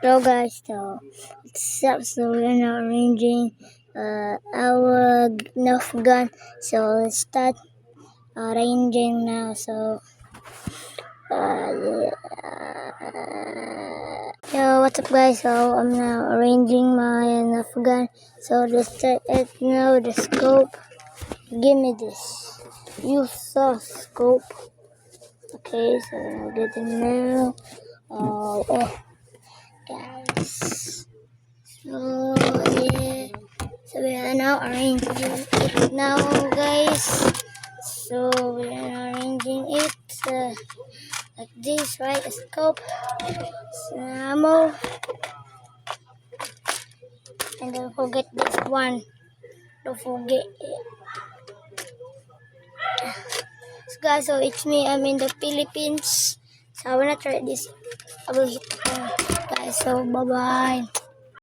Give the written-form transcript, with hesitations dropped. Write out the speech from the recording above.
Hello guys, so what's up? So we're now arranging our Nerf gun. So let's start arranging now. So yo, what's up guys? So I'm now arranging my Nerf gun. So let's start it now. The scope. Give me this. You saw scope. Okay, so I'll get it now. Oh, guys. So yeah, so we are now arranging it now, guys. So we are arranging it like this, right? A scope, ammo, and don't forget this one. Don't forget it. So guys, so it's me. I'm in the Philippines. So I wanna try this. I will hit guys. So bye bye.